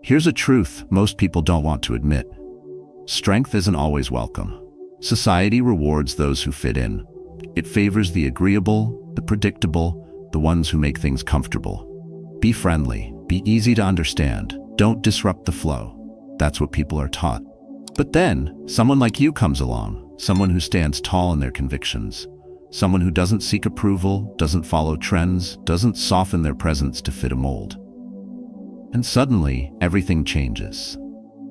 Here's a truth most people don't want to admit. Strength isn't always welcome. Society rewards those who fit in. It favors the agreeable, the predictable, the ones who make things comfortable. Be friendly, be easy to understand, don't disrupt the flow. That's what people are taught. But then, someone like you comes along, someone who stands tall in their convictions, someone who doesn't seek approval, doesn't follow trends, doesn't soften their presence to fit a mold. And suddenly, everything changes.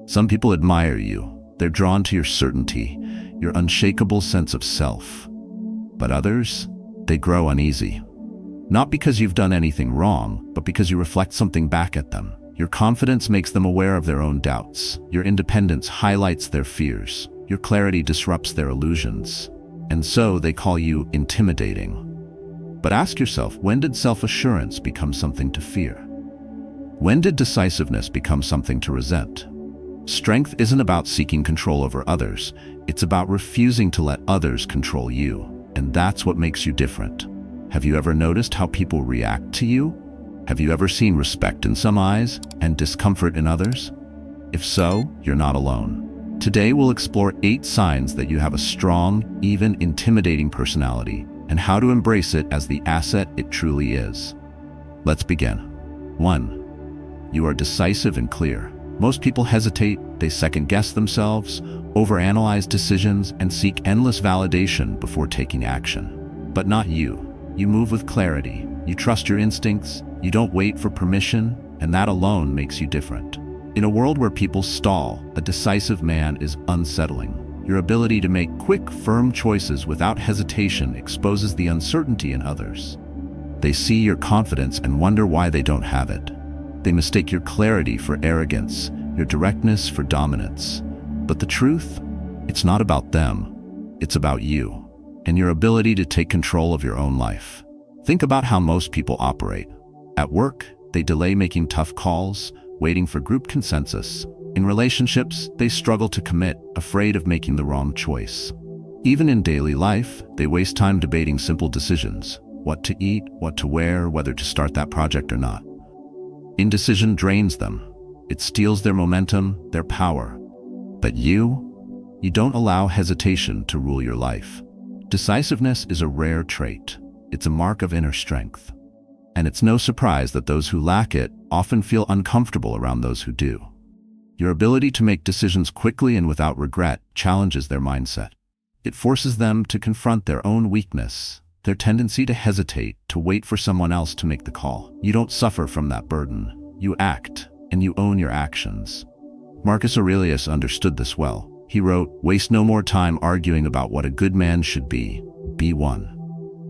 Some people admire you. They're drawn to your certainty, your unshakable sense of self. But others, they grow uneasy. Not because you've done anything wrong, but because you reflect something back at them. Your confidence makes them aware of their own doubts. Your independence highlights their fears. Your clarity disrupts their illusions. And so they call you intimidating. But ask yourself, when did self-assurance become something to fear? When did decisiveness become something to resent? Strength isn't about seeking control over others. It's about refusing to let others control you. And that's what makes you different. Have you ever noticed how people react to you? Have you ever seen respect in some eyes and discomfort in others? If so, you're not alone. Today we'll explore 8 signs that you have a strong, even intimidating personality, and how to embrace it as the asset it truly is. Let's begin. 1. You are decisive and clear. Most people hesitate, they second-guess themselves, overanalyze decisions, and seek endless validation before taking action. But not you. You move with clarity, you trust your instincts, you don't wait for permission, and that alone makes you different. In a world where people stall, a decisive man is unsettling. Your ability to make quick, firm choices without hesitation exposes the uncertainty in others. They see your confidence and wonder why they don't have it. They mistake your clarity for arrogance, your directness for dominance. But the truth? It's not about them. It's about you and your ability to take control of your own life. Think about how most people operate. At work, they delay making tough calls, waiting for group consensus. In relationships, they struggle to commit, afraid of making the wrong choice. Even in daily life, they waste time debating simple decisions: what to eat, what to wear, whether to start that project or not. Indecision drains them. It steals their momentum, their power. But you don't allow hesitation to rule your life. Decisiveness is a rare trait. It's a mark of inner strength. And it's no surprise that those who lack it often feel uncomfortable around those who do. Your ability to make decisions quickly and without regret challenges their mindset. It forces them to confront their own weakness, their tendency to hesitate, to wait for someone else to make the call. You don't suffer from that burden. You act, and you own your actions. Marcus Aurelius understood this well. He wrote, "Waste no more time arguing about what a good man should be. Be one."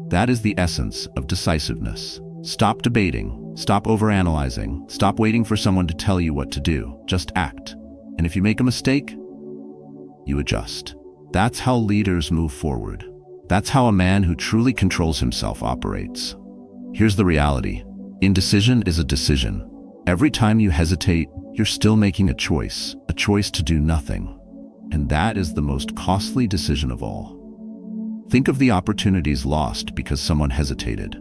That is the essence of decisiveness. Stop debating, stop overanalyzing, stop waiting for someone to tell you what to do. Just act. And if you make a mistake, you adjust. That's how leaders move forward. That's how a man who truly controls himself operates. Here's the reality. Indecision is a decision. Every time you hesitate, you're still making a choice to do nothing. And that is the most costly decision of all. Think of the opportunities lost because someone hesitated.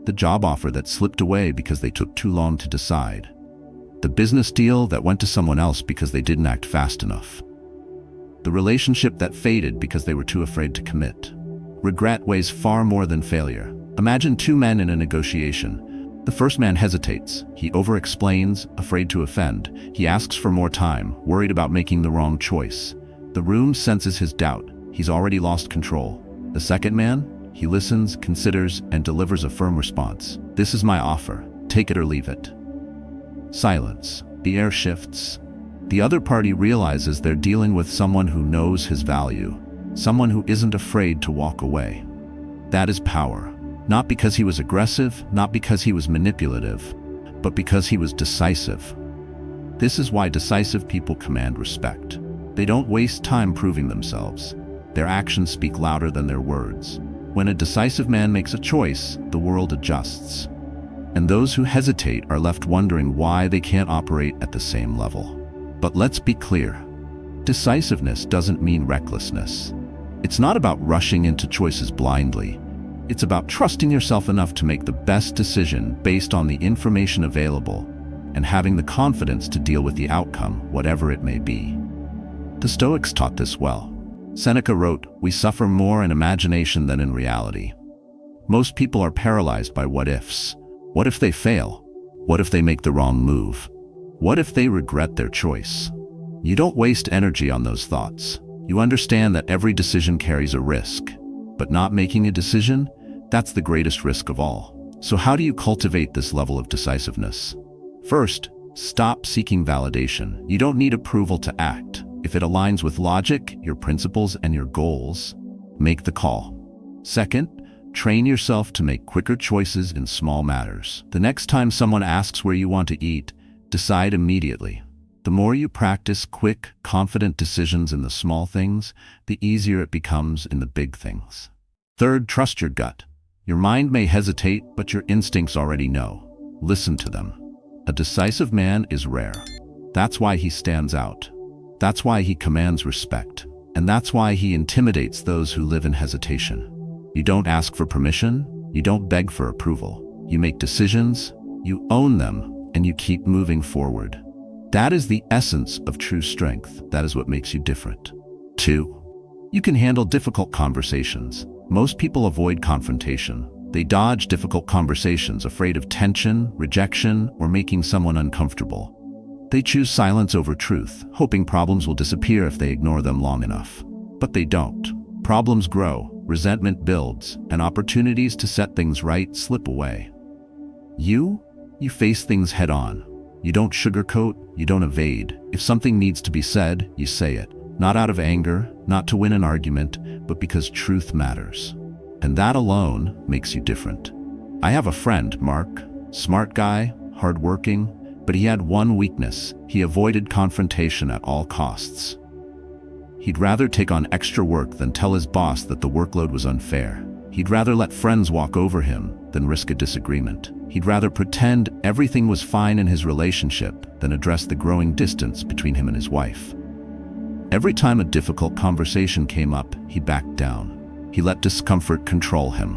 The job offer that slipped away because they took too long to decide. The business deal that went to someone else because they didn't act fast enough. The relationship that faded because they were too afraid to commit. Regret weighs far more than failure. Imagine 2 men in a negotiation. The first man hesitates. He over-explains, afraid to offend. He asks for more time, worried about making the wrong choice. The room senses his doubt. He's already lost control. The second man? He listens, considers, and delivers a firm response. "This is my offer. Take it or leave it." Silence. The air shifts. The other party realizes they're dealing with someone who knows his value, someone who isn't afraid to walk away. That is power. Not because he was aggressive, not because he was manipulative, but because he was decisive. This is why decisive people command respect. They don't waste time proving themselves. Their actions speak louder than their words. When a decisive man makes a choice, the world adjusts. And those who hesitate are left wondering why they can't operate at the same level. But let's be clear. Decisiveness doesn't mean recklessness. It's not about rushing into choices blindly. It's about trusting yourself enough to make the best decision based on the information available and having the confidence to deal with the outcome, whatever it may be. The Stoics taught this well. Seneca wrote, "We suffer more in imagination than in reality." Most people are paralyzed by what-ifs. What if they fail? What if they make the wrong move? What if they regret their choice? You don't waste energy on those thoughts. You understand that every decision carries a risk, but not making a decision, that's the greatest risk of all. So how do you cultivate this level of decisiveness? First, stop seeking validation. You don't need approval to act. If it aligns with logic, your principles, and your goals, make the call. Second, train yourself to make quicker choices in small matters. The next time someone asks where you want to eat, decide immediately. The more you practice quick, confident decisions in the small things, the easier it becomes in the big things. Third, trust your gut. Your mind may hesitate, but your instincts already know. Listen to them. A decisive man is rare. That's why he stands out. That's why he commands respect. And that's why he intimidates those who live in hesitation. You don't ask for permission. You don't beg for approval. You make decisions, you own them, and you keep moving forward. That is the essence of true strength. That is what makes you different. 2. You can handle difficult conversations. Most people avoid confrontation. They dodge difficult conversations, afraid of tension, rejection, or making someone uncomfortable. They choose silence over truth, hoping problems will disappear if they ignore them long enough. But they don't. Problems grow, resentment builds, and opportunities to set things right slip away. You face things head on. You don't sugarcoat, you don't evade. If something needs to be said, you say it. Not out of anger, not to win an argument, but because truth matters. And that alone makes you different. I have a friend, Mark. Smart guy, hardworking, but he had one weakness. He avoided confrontation at all costs. He'd rather take on extra work than tell his boss that the workload was unfair. He'd rather let friends walk over him than risk a disagreement. He'd rather pretend everything was fine in his relationship than address the growing distance between him and his wife. Every time a difficult conversation came up, he backed down. He let discomfort control him.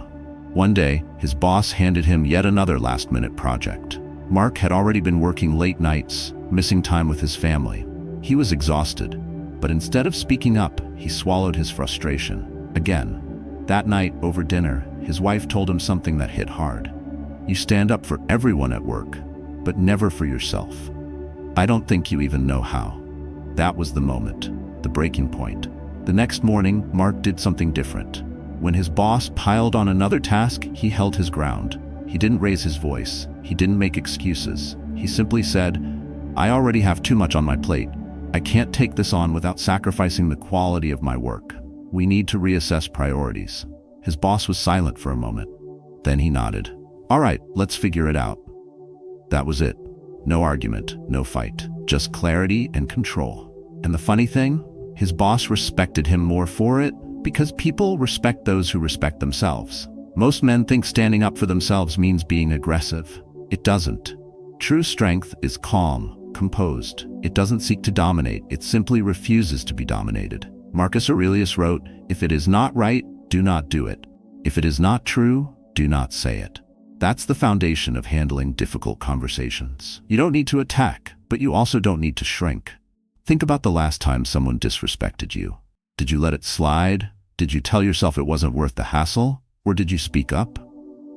One day, his boss handed him yet another last-minute project. Mark had already been working late nights, missing time with his family. He was exhausted, but instead of speaking up, he swallowed his frustration. Again, that night over dinner, his wife told him something that hit hard. You stand up for everyone at work, but never for yourself. I don't think you even know how. That was the moment, the breaking point. The next morning, Mark did something different. When his boss piled on another task, he held his ground. He didn't raise his voice. He didn't make excuses. He simply said, "I already have too much on my plate. I can't take this on without sacrificing the quality of my work. We need to reassess priorities." His boss was silent for a moment. Then he nodded. "All right, let's figure it out." That was it. No argument, no fight, just clarity and control. And the funny thing, his boss respected him more for it because people respect those who respect themselves. Most men think standing up for themselves means being aggressive. It doesn't. True strength is calm, composed. It doesn't seek to dominate, it simply refuses to be dominated. Marcus Aurelius wrote, "If it is not right, do not do it. If it is not true, do not say it." That's the foundation of handling difficult conversations. You don't need to attack, but you also don't need to shrink. Think about the last time someone disrespected you. Did you let it slide? Did you tell yourself it wasn't worth the hassle? Or did you speak up?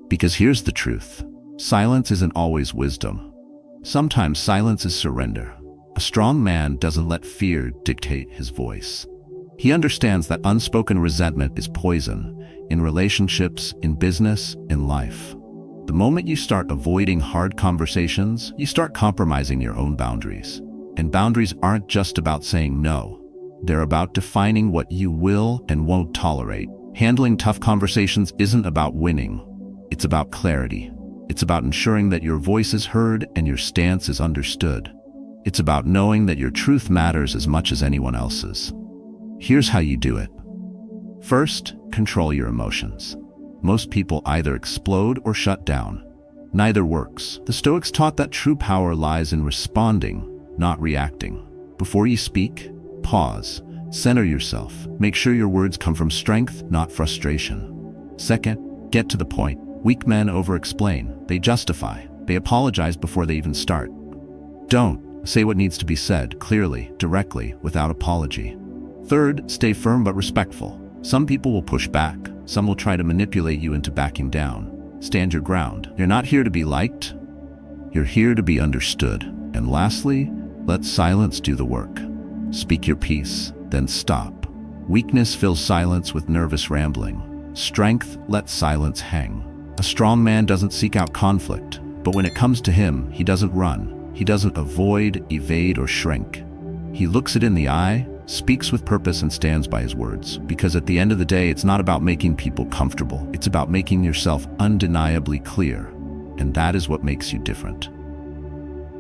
Because here's the truth. Silence isn't always wisdom. Sometimes silence is surrender. A strong man doesn't let fear dictate his voice. He understands that unspoken resentment is poison in relationships, in business, in life. The moment you start avoiding hard conversations, you start compromising your own boundaries. And boundaries aren't just about saying no. They're about defining what you will and won't tolerate. Handling tough conversations isn't about winning. It's about clarity. It's about ensuring that your voice is heard and your stance is understood. It's about knowing that your truth matters as much as anyone else's. Here's how you do it. First, control your emotions. Most people either explode or shut down. Neither works. The Stoics taught that true power lies in responding, not reacting. Before you speak, pause. Center yourself. Make sure your words come from strength, not frustration. Second, get to the point. Weak men over-explain. They justify. They apologize before they even start. Don't. Say what needs to be said, clearly, directly, without apology. Third, stay firm but respectful. Some people will push back. Some will try to manipulate you into backing down. Stand your ground. You're not here to be liked. You're here to be understood. And lastly, let silence do the work. Speak your piece, then stop. Weakness fills silence with nervous rambling. Strength lets silence hang. A strong man doesn't seek out conflict, but when it comes to him, he doesn't run. He doesn't avoid, evade, or shrink. He looks it in the eye, speaks with purpose, and stands by his words. Because at the end of the day, it's not about making people comfortable. It's about making yourself undeniably clear. And that is what makes you different.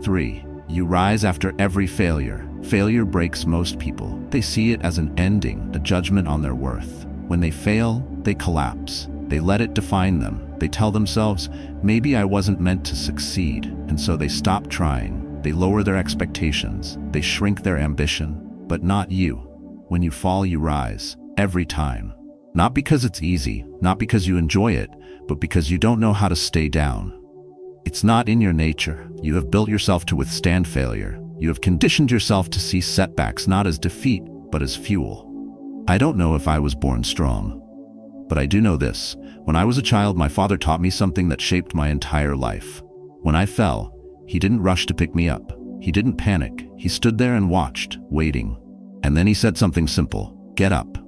3. You rise after every failure. Failure breaks most people. They see it as an ending, a judgment on their worth. When they fail, they collapse. They let it define them. They tell themselves, maybe I wasn't meant to succeed, and so they stop trying. They lower their expectations. They shrink their ambition. But not you. When you fall, you rise. Every time. Not because it's easy, not because you enjoy it, but because you don't know how to stay down. It's not in your nature. You have built yourself to withstand failure. You have conditioned yourself to see setbacks not as defeat, but as fuel. I don't know if I was born strong, but I do know this. When I was a child, my father taught me something that shaped my entire life. When I fell, he didn't rush to pick me up. He didn't panic. He stood there and watched, waiting. And then he said something simple: get up.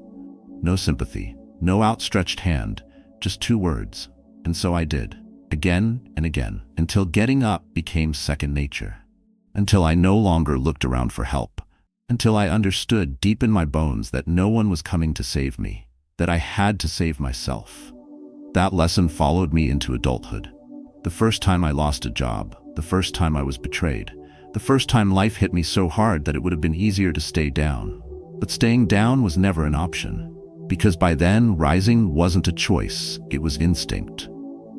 No sympathy, no outstretched hand, just 2 words. And so I did, again and again, until getting up became second nature. Until I no longer looked around for help. Until I understood deep in my bones that no one was coming to save me, that I had to save myself. That lesson followed me into adulthood. The first time I lost a job, the first time I was betrayed, the first time life hit me so hard that it would have been easier to stay down. But staying down was never an option. Because by then, rising wasn't a choice, it was instinct.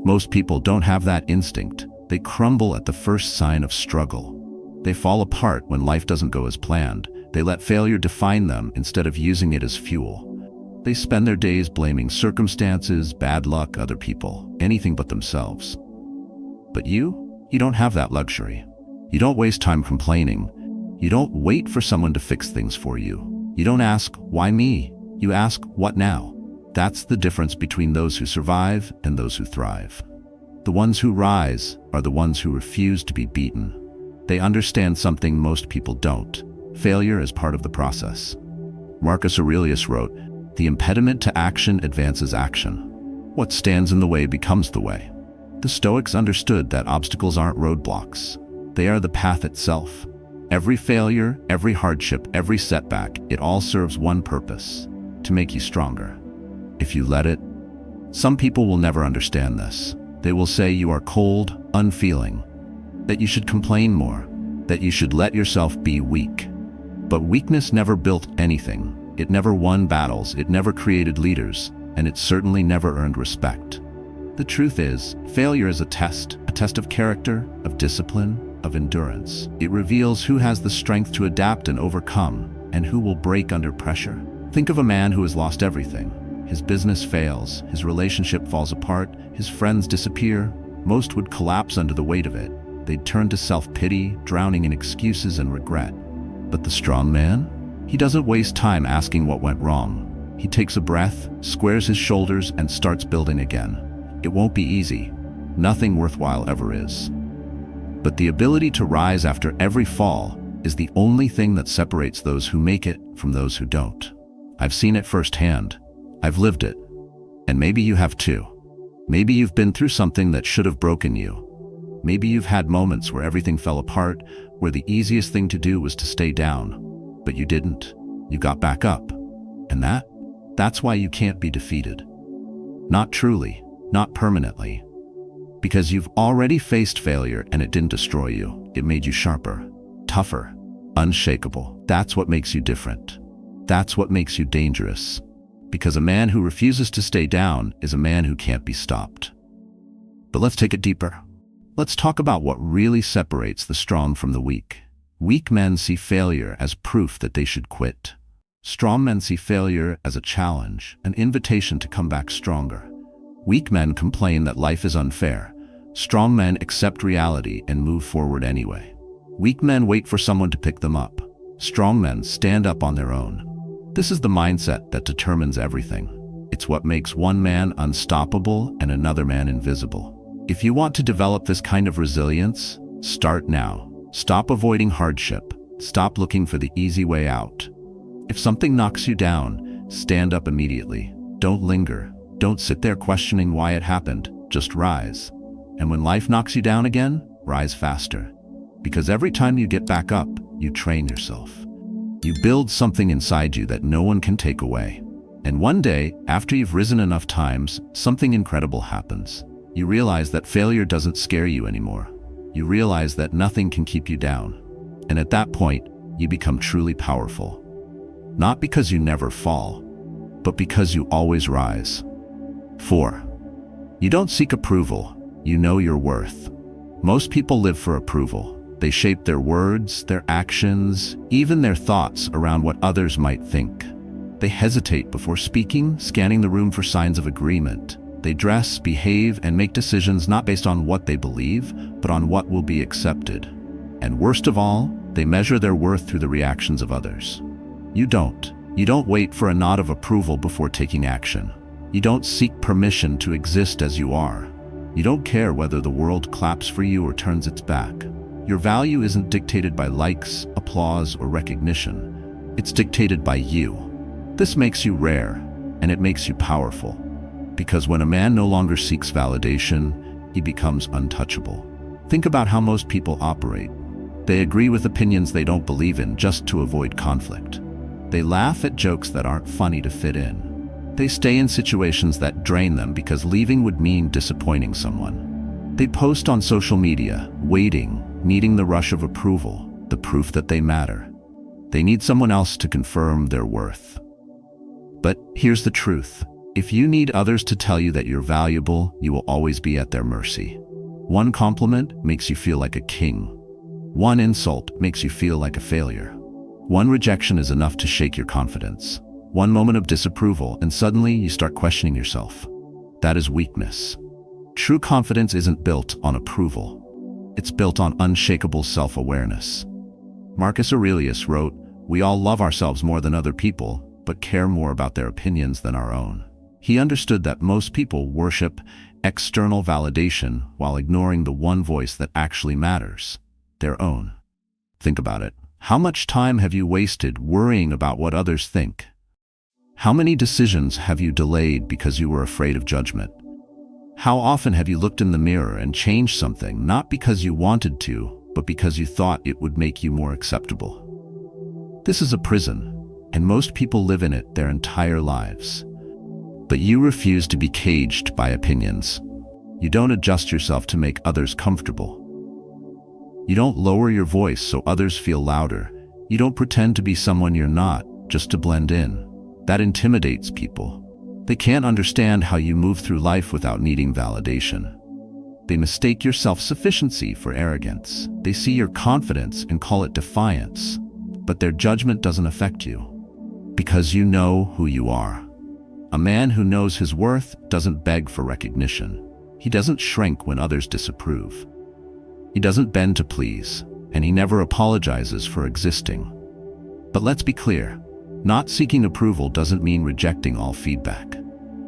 Most people don't have that instinct. They crumble at the first sign of struggle. They fall apart when life doesn't go as planned. They let failure define them instead of using it as fuel. They spend their days blaming circumstances, bad luck, other people, anything but themselves. But you don't have that luxury. You don't waste time complaining. You don't wait for someone to fix things for you. You don't ask, why me? You ask, what now? That's the difference between those who survive and those who thrive. The ones who rise are the ones who refuse to be beaten. They understand something most people don't. Failure is part of the process. Marcus Aurelius wrote, "The impediment to action advances action. What stands in the way becomes the way." The Stoics understood that obstacles aren't roadblocks. They are the path itself. Every failure, every hardship, every setback, it all serves one purpose: to make you stronger. If you let it. Some people will never understand this. They will say you are cold, unfeeling, that you should complain more, that you should let yourself be weak. But weakness never built anything. It never won battles, it never created leaders, and it certainly never earned respect. The truth is, failure is a test of character, of discipline, of endurance. It reveals who has the strength to adapt and overcome, and who will break under pressure. Think of a man who has lost everything. His business fails, his relationship falls apart, his friends disappear. Most would collapse under the weight of it. They'd turn to self-pity, drowning in excuses and regret. But the strong man? He doesn't waste time asking what went wrong. He takes a breath, squares his shoulders, and starts building again. It won't be easy. Nothing worthwhile ever is. But the ability to rise after every fall is the only thing that separates those who make it from those who don't. I've seen it firsthand. I've lived it. And maybe you have too. Maybe you've been through something that should have broken you. Maybe you've had moments where everything fell apart, where the easiest thing to do was to stay down. But you didn't. You got back up. And that's why you can't be defeated. Not truly, not permanently. Because you've already faced failure and it didn't destroy you. It made you sharper, tougher, unshakable. That's what makes you different. That's what makes you dangerous. Because a man who refuses to stay down is a man who can't be stopped. But let's take it deeper. Let's talk about what really separates the strong from the weak. Weak men see failure as proof that they should quit. Strong men see failure as a challenge, an invitation to come back stronger. Weak men complain that life is unfair. Strong men accept reality and move forward anyway. Weak men wait for someone to pick them up. Strong men stand up on their own. This is the mindset that determines everything. It's what makes one man unstoppable and another man invisible. If you want to develop this kind of resilience, start now. Stop avoiding hardship. Stop looking for the easy way out. If something knocks you down, stand up immediately. Don't linger. Don't sit there questioning why it happened. Just rise. And when life knocks you down again, rise faster. Because every time you get back up, you train yourself. You build something inside you that no one can take away. And one day, after you've risen enough times, something incredible happens. You realize that failure doesn't scare you anymore. You realize that nothing can keep you down. And at that point, you become truly powerful. Not because you never fall, but because you always rise. 4. You don't seek approval. You know your worth. Most people live for approval. They shape their words, their actions, even their thoughts around what others might think. They hesitate before speaking, scanning the room for signs of agreement. They dress, behave, and make decisions not based on what they believe, but on what will be accepted. And worst of all, they measure their worth through the reactions of others. You don't. You don't wait for a nod of approval before taking action. You don't seek permission to exist as you are. You don't care whether the world claps for you or turns its back. Your value isn't dictated by likes, applause, or recognition. It's dictated by you. This makes you rare, and it makes you powerful. Because when a man no longer seeks validation, he becomes untouchable. Think about how most people operate. They agree with opinions they don't believe in just to avoid conflict. They laugh at jokes that aren't funny to fit in. They stay in situations that drain them because leaving would mean disappointing someone. They post on social media, waiting, needing the rush of approval, the proof that they matter. They need someone else to confirm their worth. But here's the truth. If you need others to tell you that you're valuable, you will always be at their mercy. One compliment makes you feel like a king. One insult makes you feel like a failure. One rejection is enough to shake your confidence. One moment of disapproval, and suddenly you start questioning yourself. That is weakness. True confidence isn't built on approval. It's built on unshakable self-awareness. Marcus Aurelius wrote, "We all love ourselves more than other people, but care more about their opinions than our own." He understood that most people worship external validation while ignoring the one voice that actually matters, their own. Think about it. How much time have you wasted worrying about what others think? How many decisions have you delayed because you were afraid of judgment? How often have you looked in the mirror and changed something, not because you wanted to, but because you thought it would make you more acceptable? This is a prison, and most people live in it their entire lives. But you refuse to be caged by opinions. You don't adjust yourself to make others comfortable. You don't lower your voice so others feel louder. You don't pretend to be someone you're not, just to blend in. That intimidates people. They can't understand how you move through life without needing validation. They mistake your self-sufficiency for arrogance. They see your confidence and call it defiance. But their judgment doesn't affect you, because you know who you are. A man who knows his worth doesn't beg for recognition. He doesn't shrink when others disapprove. He doesn't bend to please, and he never apologizes for existing. But let's be clear. Not seeking approval doesn't mean rejecting all feedback.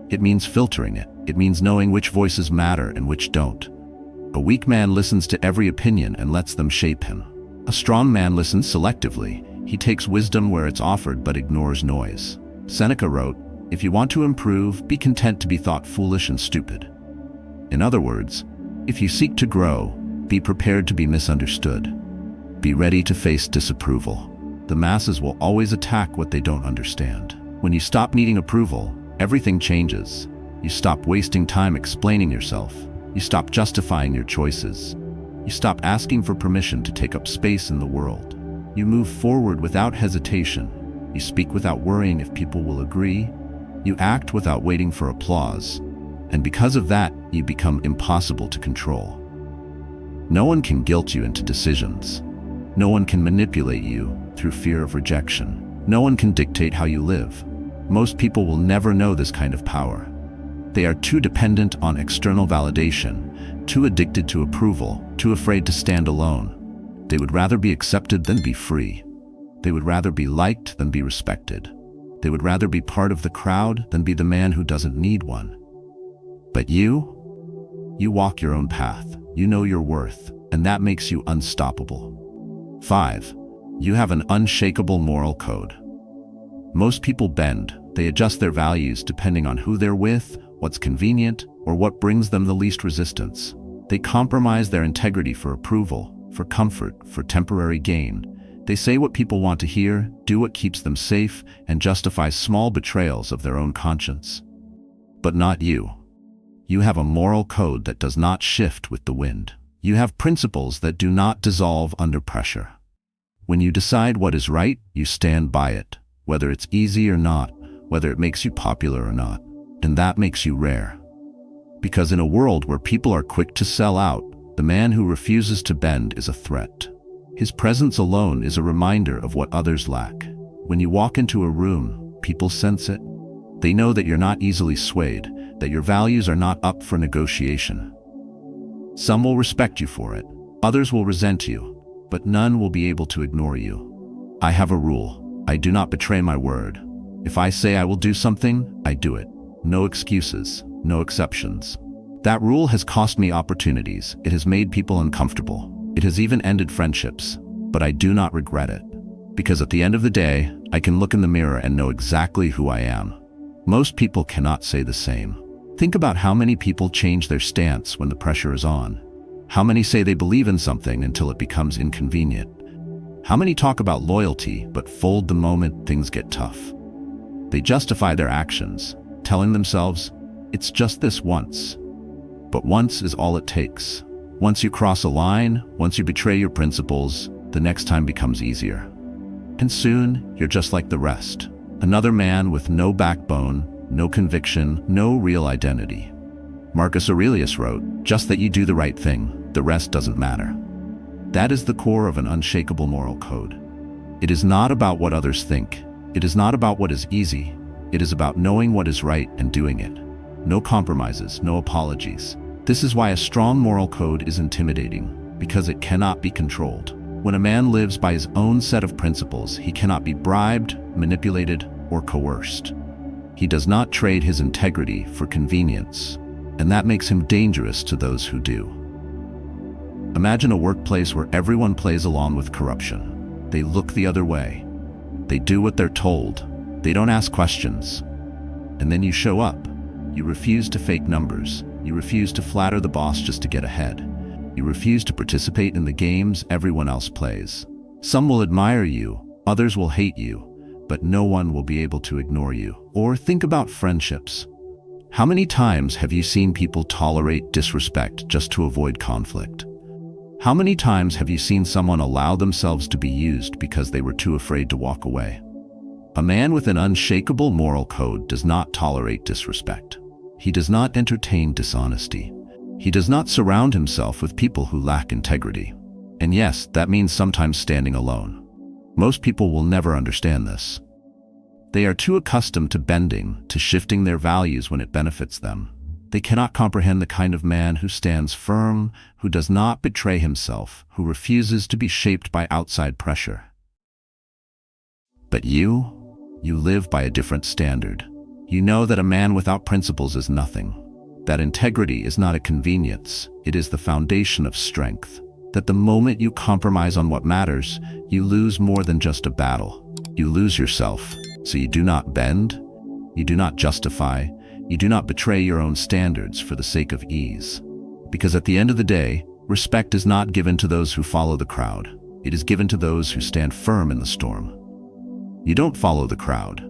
It means filtering it. It means knowing which voices matter and which don't. A weak man listens to every opinion and lets them shape him. A strong man listens selectively. He takes wisdom where it's offered but ignores noise. Seneca wrote, "If you want to improve, be content to be thought foolish and stupid." In other words, if you seek to grow, be prepared to be misunderstood. Be ready to face disapproval. The masses will always attack what they don't understand. When you stop needing approval, everything changes. You stop wasting time explaining yourself. You stop justifying your choices. You stop asking for permission to take up space in the world. You move forward without hesitation. You speak without worrying if people will agree. You act without waiting for applause. And because of that, you become impossible to control. No one can guilt you into decisions. No one can manipulate you through fear of rejection. No one can dictate how you live. Most people will never know this kind of power. They are too dependent on external validation, too addicted to approval, too afraid to stand alone. They would rather be accepted than be free. They would rather be liked than be respected. They would rather be part of the crowd than be the man who doesn't need one. But you walk your own path. You know your worth, and that makes you unstoppable. 5. You have an unshakable moral code. Most people bend. They adjust their values depending on who they're with, what's convenient, or what brings them the least resistance. They compromise their integrity for approval, for comfort, for temporary gain. They say what people want to hear, do what keeps them safe, and justify small betrayals of their own conscience. But not you. You have a moral code that does not shift with the wind. You have principles that do not dissolve under pressure. When you decide what is right, you stand by it, whether it's easy or not, whether it makes you popular or not. And that makes you rare. Because in a world where people are quick to sell out, the man who refuses to bend is a threat. His presence alone is a reminder of what others lack. When you walk into a room, people sense it. They know that you're not easily swayed, that your values are not up for negotiation. Some will respect you for it, others will resent you, but none will be able to ignore you. I have a rule. I do not betray my word. If I say I will do something, I do it. No excuses, no exceptions. That rule has cost me opportunities. It has made people uncomfortable. It has even ended friendships, but I do not regret it. Because at the end of the day, I can look in the mirror and know exactly who I am. Most people cannot say the same. Think about how many people change their stance when the pressure is on. How many say they believe in something until it becomes inconvenient? How many talk about loyalty but fold the moment things get tough? They justify their actions, telling themselves, it's just this once. But once is all it takes. Once you cross a line, once you betray your principles, the next time becomes easier. And soon, you're just like the rest. Another man with no backbone, no conviction, no real identity. Marcus Aurelius wrote, just that you do the right thing, the rest doesn't matter. That is the core of an unshakable moral code. It is not about what others think. It is not about what is easy. It is about knowing what is right and doing it. No compromises, no apologies. This is why a strong moral code is intimidating, because it cannot be controlled. When a man lives by his own set of principles, he cannot be bribed, manipulated, or coerced. He does not trade his integrity for convenience, and that makes him dangerous to those who do. Imagine a workplace where everyone plays along with corruption. They look the other way. They do what they're told. They don't ask questions. And then you show up. You refuse to fake numbers. You refuse to flatter the boss just to get ahead. You refuse to participate in the games everyone else plays. Some will admire you, others will hate you, but no one will be able to ignore you. Or think about friendships. How many times have you seen people tolerate disrespect just to avoid conflict? How many times have you seen someone allow themselves to be used because they were too afraid to walk away? A man with an unshakable moral code does not tolerate disrespect. He does not entertain dishonesty. He does not surround himself with people who lack integrity. And yes, that means sometimes standing alone. Most people will never understand this. They are too accustomed to bending, to shifting their values when it benefits them. They cannot comprehend the kind of man who stands firm, who does not betray himself, who refuses to be shaped by outside pressure. But you live by a different standard. You know that a man without principles is nothing. That integrity is not a convenience, it is the foundation of strength. That the moment you compromise on what matters, you lose more than just a battle. You lose yourself, so you do not bend, you do not justify, you do not betray your own standards for the sake of ease. Because at the end of the day, respect is not given to those who follow the crowd. It is given to those who stand firm in the storm. You don't follow the crowd.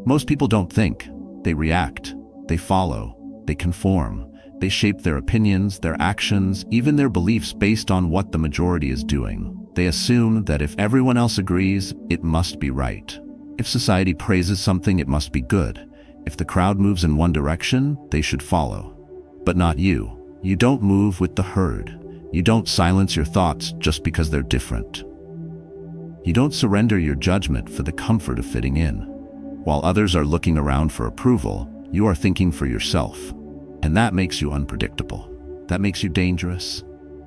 Most people don't think. They react. They follow. They conform. They shape their opinions, their actions, even their beliefs based on what the majority is doing. They assume that if everyone else agrees, it must be right. If society praises something, it must be good. If the crowd moves in one direction, they should follow. But not you. You don't move with the herd. You don't silence your thoughts just because they're different. You don't surrender your judgment for the comfort of fitting in. While others are looking around for approval, you are thinking for yourself. And that makes you unpredictable. That makes you dangerous.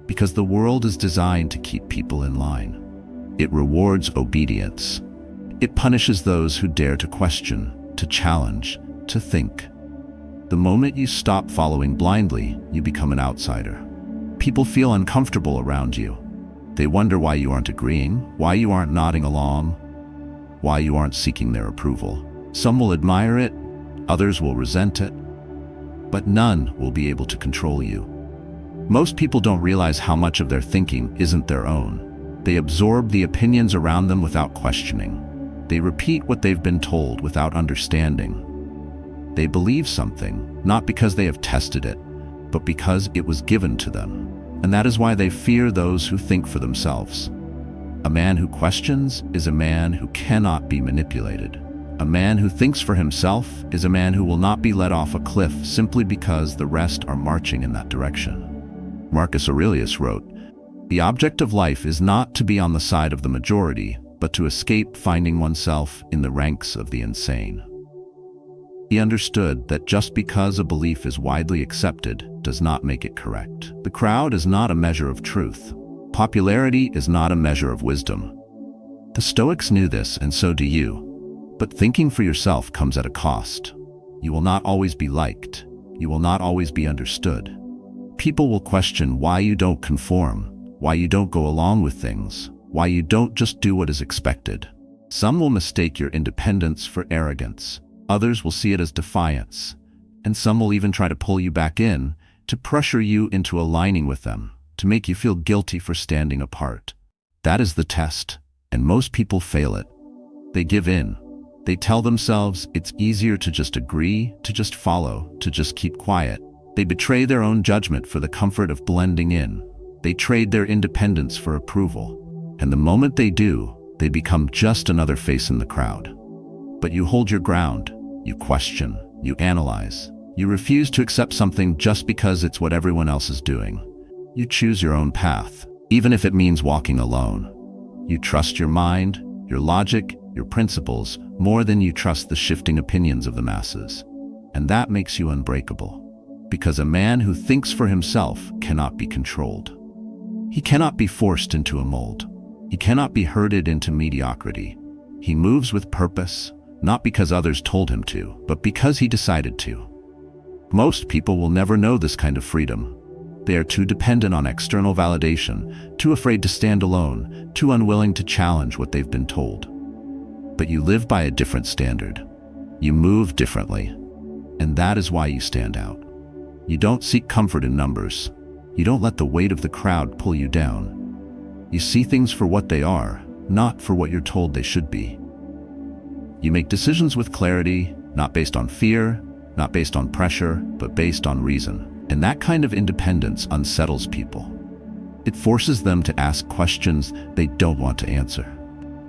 Because the world is designed to keep people in line. It rewards obedience. It punishes those who dare to question, to challenge, to think. The moment you stop following blindly, you become an outsider. People feel uncomfortable around you. They wonder why you aren't agreeing, why you aren't nodding along, why you aren't seeking their approval. Some will admire it, others will resent it, but none will be able to control you. Most people don't realize how much of their thinking isn't their own. They absorb the opinions around them without questioning. They repeat what they've been told without understanding. They believe something, not because they have tested it, but because it was given to them. And that is why they fear those who think for themselves. A man who questions is a man who cannot be manipulated. A man who thinks for himself is a man who will not be led off a cliff simply because the rest are marching in that direction. Marcus Aurelius wrote, "The object of life is not to be on the side of the majority, but to escape finding oneself in the ranks of the insane." He understood that just because a belief is widely accepted does not make it correct. The crowd is not a measure of truth. Popularity is not a measure of wisdom. The Stoics knew this, and so do you. But thinking for yourself comes at a cost. You will not always be liked. You will not always be understood. People will question why you don't conform, why you don't go along with things, why you don't just do what is expected. Some will mistake your independence for arrogance. Others will see it as defiance. And some will even try to pull you back in, to pressure you into aligning with them, to make you feel guilty for standing apart. That is the test, and most people fail it. They give in. They tell themselves it's easier to just agree, to just follow, to just keep quiet. They betray their own judgment for the comfort of blending in. They trade their independence for approval. And the moment they do, they become just another face in the crowd. But you hold your ground. You question. You analyze. You refuse to accept something just because it's what everyone else is doing. You choose your own path, even if it means walking alone. You trust your mind, your logic, your principles, more than you trust the shifting opinions of the masses. And that makes you unbreakable. Because a man who thinks for himself cannot be controlled. He cannot be forced into a mold. He cannot be herded into mediocrity. He moves with purpose, not because others told him to, but because he decided to. Most people will never know this kind of freedom. They are too dependent on external validation, too afraid to stand alone, too unwilling to challenge what they've been told. But you live by a different standard. You move differently, and that is why you stand out. You don't seek comfort in numbers. You don't let the weight of the crowd pull you down. You see things for what they are, not for what you're told they should be. You make decisions with clarity, not based on fear, not based on pressure, but based on reason. And that kind of independence unsettles people. It forces them to ask questions they don't want to answer.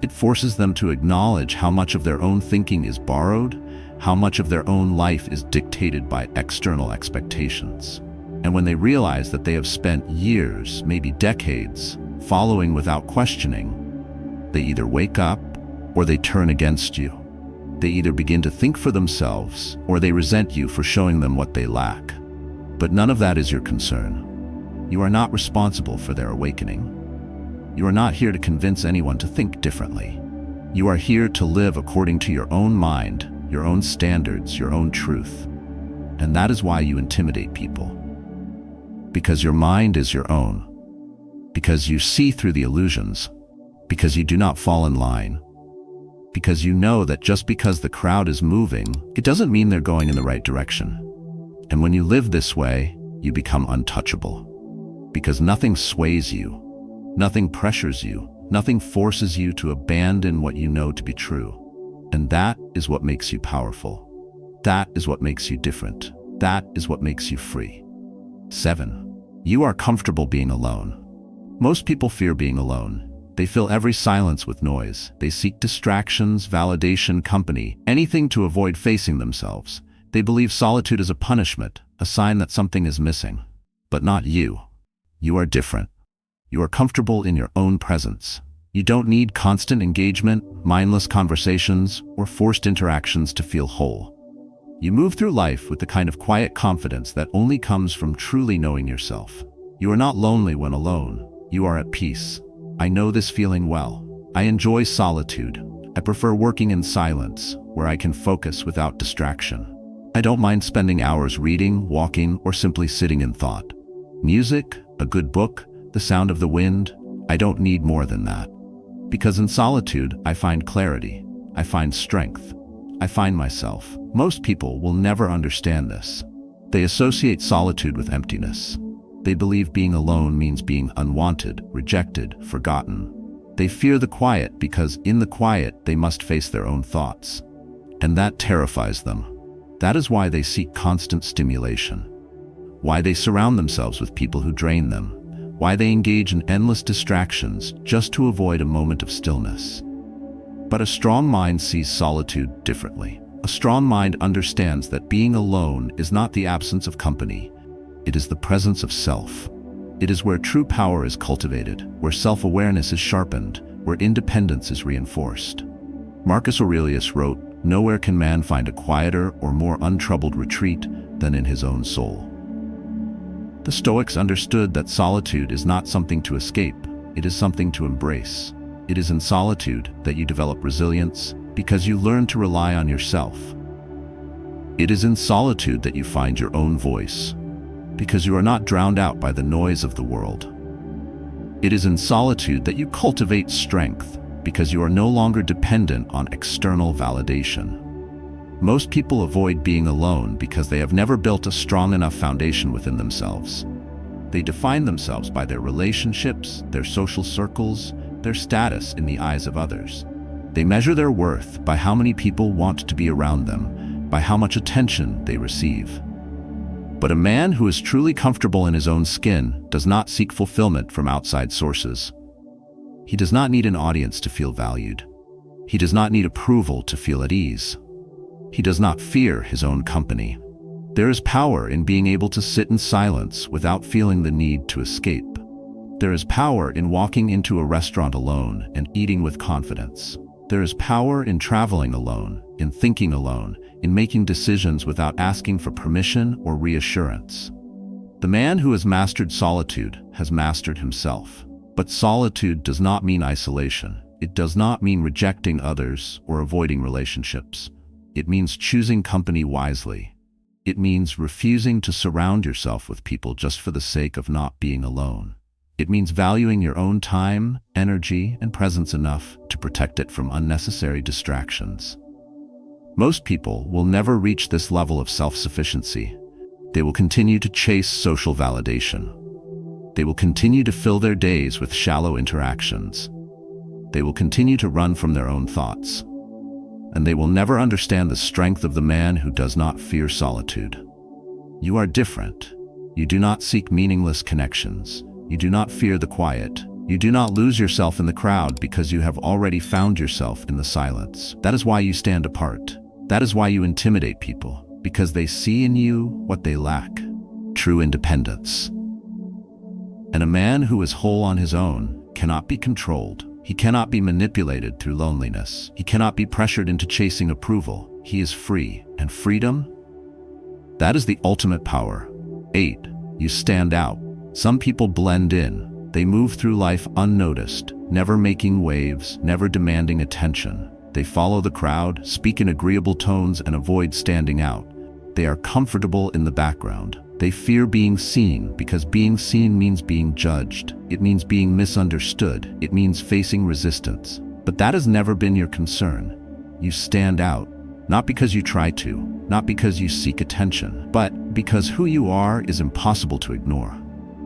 It forces them to acknowledge how much of their own thinking is borrowed, how much of their own life is dictated by external expectations. And when they realize that they have spent years, maybe decades, following without questioning, they either wake up or they turn against you. They either begin to think for themselves or they resent you for showing them what they lack. But none of that is your concern. You are not responsible for their awakening. You are not here to convince anyone to think differently. You are here to live according to your own mind, your own standards, your own truth. And that is why you intimidate people. Because your mind is your own. Because you see through the illusions. Because you do not fall in line. Because you know that just because the crowd is moving, it doesn't mean they're going in the right direction. And when you live this way, you become untouchable. Because nothing sways you. Nothing pressures you. Nothing forces you to abandon what you know to be true. And that is what makes you powerful. That is what makes you different. That is what makes you free. 7. You are comfortable being alone. Most people fear being alone. They fill every silence with noise. They seek distractions, validation, company, anything to avoid facing themselves. They believe solitude is a punishment, a sign that something is missing. But not you. You are different. You are comfortable in your own presence. You don't need constant engagement, mindless conversations, or forced interactions to feel whole. You move through life with the kind of quiet confidence that only comes from truly knowing yourself. You are not lonely when alone. You are at peace. I know this feeling well. I enjoy solitude. I prefer working in silence, where I can focus without distraction. I don't mind spending hours reading, walking, or simply sitting in thought. Music, a good book, the sound of the wind, I don't need more than that. Because in solitude, I find clarity. I find strength. I find myself. Most people will never understand this. They associate solitude with emptiness. They believe being alone means being unwanted, rejected, forgotten. They fear the quiet because in the quiet they must face their own thoughts. And that terrifies them. That is why they seek constant stimulation. Why they surround themselves with people who drain them. Why they engage in endless distractions just to avoid a moment of stillness. But a strong mind sees solitude differently. A strong mind understands that being alone is not the absence of company. It is the presence of self. It is where true power is cultivated, where self-awareness is sharpened, where independence is reinforced. Marcus Aurelius wrote, "Nowhere can man find a quieter or more untroubled retreat than in his own soul." The Stoics understood that solitude is not something to escape, it is something to embrace. It is in solitude that you develop resilience, because you learn to rely on yourself. It is in solitude that you find your own voice, because you are not drowned out by the noise of the world. It is in solitude that you cultivate strength, because you are no longer dependent on external validation. Most people avoid being alone because they have never built a strong enough foundation within themselves. They define themselves by their relationships, their social circles, their status in the eyes of others. They measure their worth by how many people want to be around them, by how much attention they receive. But a man who is truly comfortable in his own skin does not seek fulfillment from outside sources. He does not need an audience to feel valued. He does not need approval to feel at ease. He does not fear his own company. There is power in being able to sit in silence without feeling the need to escape. There is power in walking into a restaurant alone and eating with confidence. There is power in traveling alone, in thinking alone, in making decisions without asking for permission or reassurance. The man who has mastered solitude has mastered himself. But solitude does not mean isolation. It does not mean rejecting others or avoiding relationships. It means choosing company wisely. It means refusing to surround yourself with people just for the sake of not being alone. It means valuing your own time, energy, and presence enough to protect it from unnecessary distractions. Most people will never reach this level of self-sufficiency. They will continue to chase social validation. They will continue to fill their days with shallow interactions. They will continue to run from their own thoughts. And they will never understand the strength of the man who does not fear solitude. You are different. You do not seek meaningless connections. You do not fear the quiet. You do not lose yourself in the crowd because you have already found yourself in the silence. That is why you stand apart. That is why you intimidate people, because they see in you what they lack: true independence. And a man who is whole on his own cannot be controlled. He cannot be manipulated through loneliness. He cannot be pressured into chasing approval. He is free. And freedom? That is the ultimate power. 8. You stand out. Some people blend in. They move through life unnoticed, never making waves, never demanding attention. They follow the crowd, speak in agreeable tones, and avoid standing out. They are comfortable in the background. They fear being seen because being seen means being judged. It means being misunderstood. It means facing resistance. But that has never been your concern. You stand out, not because you try to, not because you seek attention, but because who you are is impossible to ignore.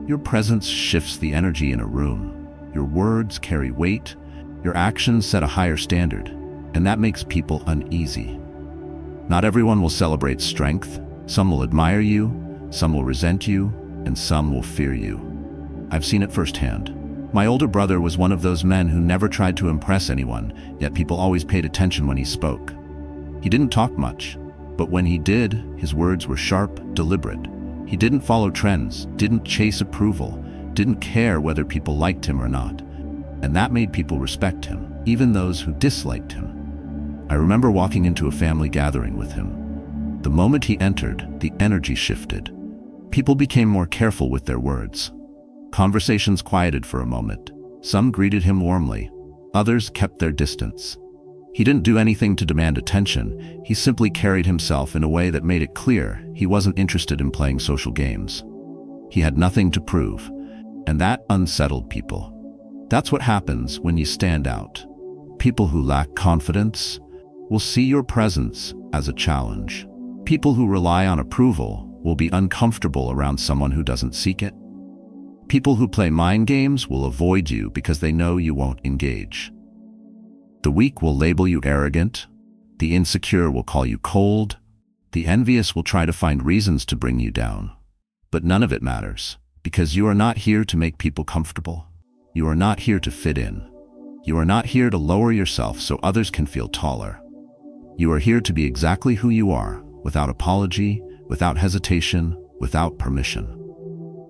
Your presence shifts the energy in a room. Your words carry weight. Your actions set a higher standard, and that makes people uneasy. Not everyone will celebrate strength. Some will admire you, some will resent you, and some will fear you. I've seen it firsthand. My older brother was one of those men who never tried to impress anyone, yet people always paid attention when he spoke. He didn't talk much, but when he did, his words were sharp, deliberate. He didn't follow trends, didn't chase approval, didn't care whether people liked him or not. And that made people respect him, even those who disliked him. I remember walking into a family gathering with him. The moment he entered, the energy shifted. People became more careful with their words. Conversations quieted for a moment. Some greeted him warmly. Others kept their distance. He didn't do anything to demand attention. He simply carried himself in a way that made it clear he wasn't interested in playing social games. He had nothing to prove, and that unsettled people. That's what happens when you stand out. People who lack confidence will see your presence as a challenge. People who rely on approval will be uncomfortable around someone who doesn't seek it. People who play mind games will avoid you because they know you won't engage. The weak will label you arrogant. The insecure will call you cold. The envious will try to find reasons to bring you down. But none of it matters, because you are not here to make people comfortable. You are not here to fit in. You are not here to lower yourself so others can feel taller. You are here to be exactly who you are, without apology, without hesitation, without permission.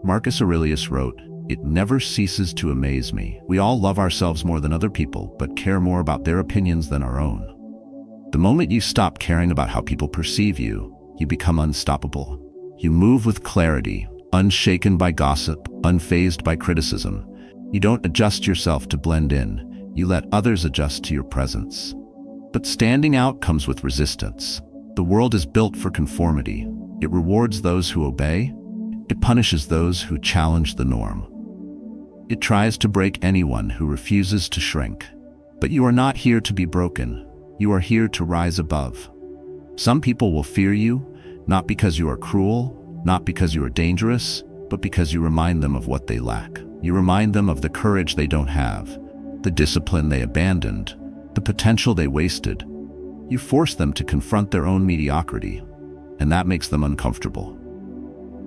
Marcus Aurelius wrote, "It never ceases to amaze me. We all love ourselves more than other people, but care more about their opinions than our own." The moment you stop caring about how people perceive you, you become unstoppable. You move with clarity, unshaken by gossip, unfazed by criticism. You don't adjust yourself to blend in. You let others adjust to your presence. But standing out comes with resistance. The world is built for conformity. It rewards those who obey. It punishes those who challenge the norm. It tries to break anyone who refuses to shrink. But you are not here to be broken. You are here to rise above. Some people will fear you, not because you are cruel, not because you are dangerous, but because you remind them of what they lack. You remind them of the courage they don't have, the discipline they abandoned, the potential they wasted. You force them to confront their own mediocrity, and that makes them uncomfortable.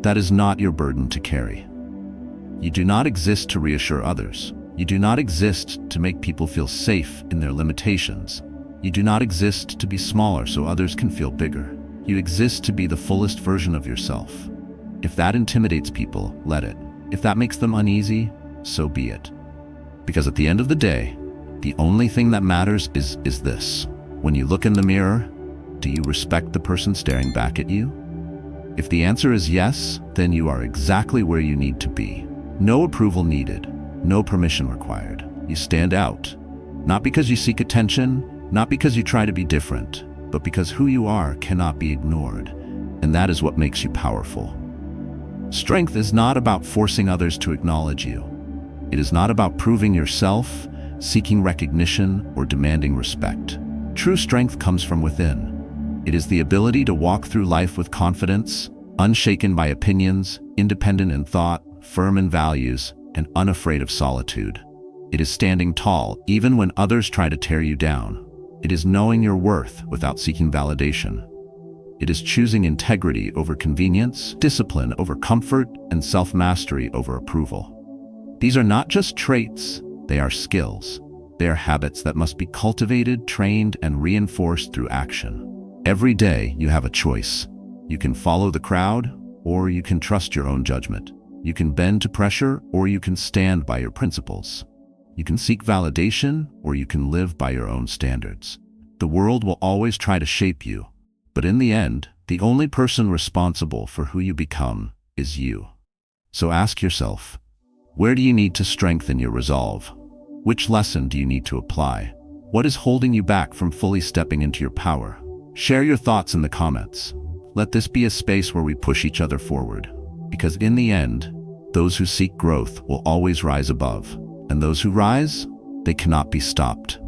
That is not your burden to carry. You do not exist to reassure others. You do not exist to make people feel safe in their limitations. You do not exist to be smaller so others can feel bigger. You exist to be the fullest version of yourself. If that intimidates people, let it. If that makes them uneasy, so be it. Because at the end of the day, the only thing that matters is this. When you look in the mirror, do you respect the person staring back at you? If the answer is yes, then you are exactly where you need to be. No approval needed, no permission required. You stand out, not because you seek attention, not because you try to be different, but because who you are cannot be ignored, and that is what makes you powerful. Strength is not about forcing others to acknowledge you. It is not about proving yourself, seeking recognition, or demanding respect. True strength comes from within. It is the ability to walk through life with confidence, unshaken by opinions, independent in thought, firm in values, and unafraid of solitude. It is standing tall even when others try to tear you down. It is knowing your worth without seeking validation. It is choosing integrity over convenience, discipline over comfort, and self-mastery over approval. These are not just traits, they are skills. They are habits that must be cultivated, trained, and reinforced through action. Every day, you have a choice. You can follow the crowd, or you can trust your own judgment. You can bend to pressure, or you can stand by your principles. You can seek validation, or you can live by your own standards. The world will always try to shape you, but in the end, the only person responsible for who you become is you. So ask yourself, where do you need to strengthen your resolve? Which lesson do you need to apply? What is holding you back from fully stepping into your power? Share your thoughts in the comments. Let this be a space where we push each other forward, because in the end, those who seek growth will always rise above. And those who rise, they cannot be stopped.